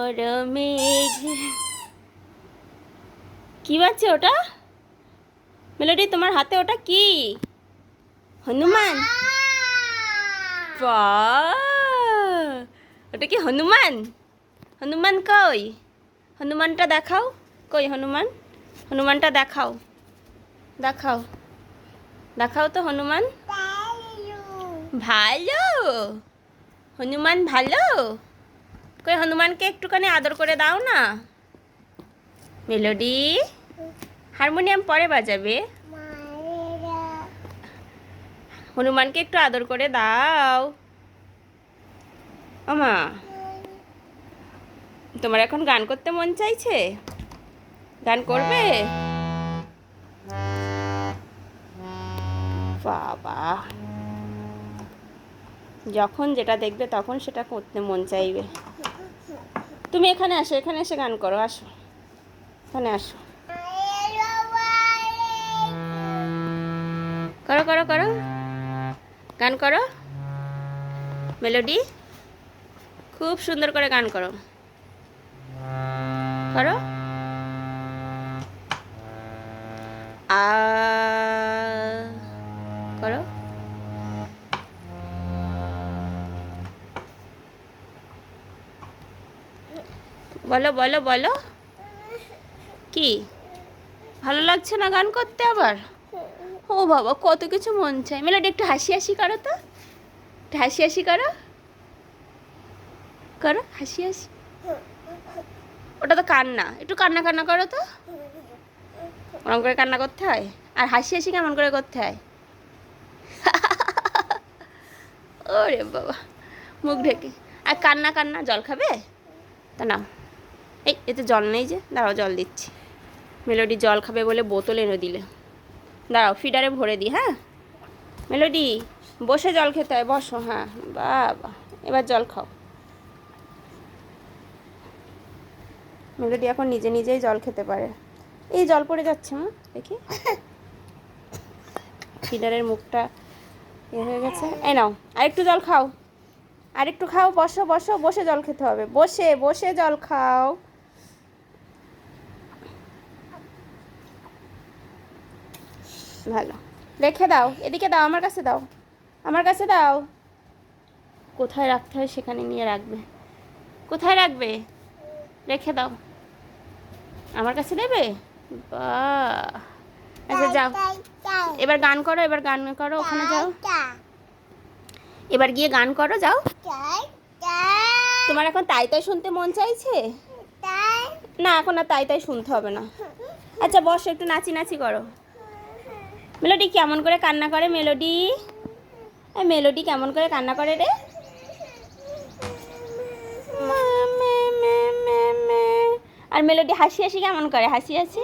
বড় মেঘ। কি বাজছে ওটা? মেলোডি, তোমার হাতে ওটা কি? হনুমান? বাহ, ওটা কি হনুমান? হনুমান কই? হনুমানটা দেখাও। কই হনুমান? হনুমানটা দেখাও, দেখাও, দেখাও তো হনুমান। ভালো? হনুমান ভালো? কই হনুমানকে একটুখানি আদর করে দাও না। মেলোডি, হারমোনিয়াম পরে বাজাবে। হনুমানকে একটু আদর করে দাও। আমা, তোমার এখন গান করতে মন চাইছে? গান করবে? বাবা, যখন যেটা দেখবে তখন সেটা করতে মন চাইবে। তুমি এখানে আসো, এখানে এসে গান করো, আসো এখানে আসো। করো করো করো, গান করো মেলোডি, খুব সুন্দর করে গান করো, করো। আ করো। বলো বলো বলো, কি ভালো লাগছে না গান করতে আবার? ও বাবা, কত কিছু মন চাই। মেলোডি, একটু হাসি হাসি করো তো, একটু হাসি হাসি করো, করো হাসি হাসি। ওটা তো কান্না, একটু কান্না কান্না করো তো। ওরকম করে কান্না করতে হয়? আর হাসি হাসি কেমন করে করতে হয়? ওরে বাবা, মুখ ঢেকে। আর কান্না কান্না, জল খাবে? তা নাও, এই এতে জল নেই যে, দাঁড়াও জল দিচ্ছি। মেলোডি জল খাবে বলে বোতল এনে দিলে। দাঁড়াও ফিডারে ভরে দিই। হ্যাঁ মেলোডি, বসে জল খেতে হয়, বসো। হ্যাঁ বাবা, এবার জল খাও। মেলোডি এখন নিজে নিজেই জল খেতে পারে। এই জল পড়ে যাচ্ছে মা, দেখি ফিডারের মুখটা এ হয়ে গেছে। এই নাও আরেকটু জল খাও, আরেকটু খাও, বসো বসো, বসে জল খেতে হবে, বসে বসে জল খাও। ভালো, রেখে দাও, এদিকে দাও, আমার কাছে দাও, আমার কাছে দাও। কোথায় রাখতে হয় সেখানে নিয়ে রাখবে। কোথায় রাখবে? রেখে দাও, আমার কাছে দেবে। বাহ, আচ্ছা যাও, এবার গান করো, এবার গান করো, ওখানে যাও, এবার গিয়ে গান করো, যাও। তোমার এখন তাই তাই শুনতে মন চাইছে? না, এখন আর তাই তাই শুনতে হবে না। আচ্ছা বসো, একটু নাচি নাচি করো। মেলোডি কেমন করে কান্না করে? মেলোডি, মেলোডি কেমন করে কান্না করে রে? আর মেলোডি হাসি হাসি কেমন করে? হাসি হাসি।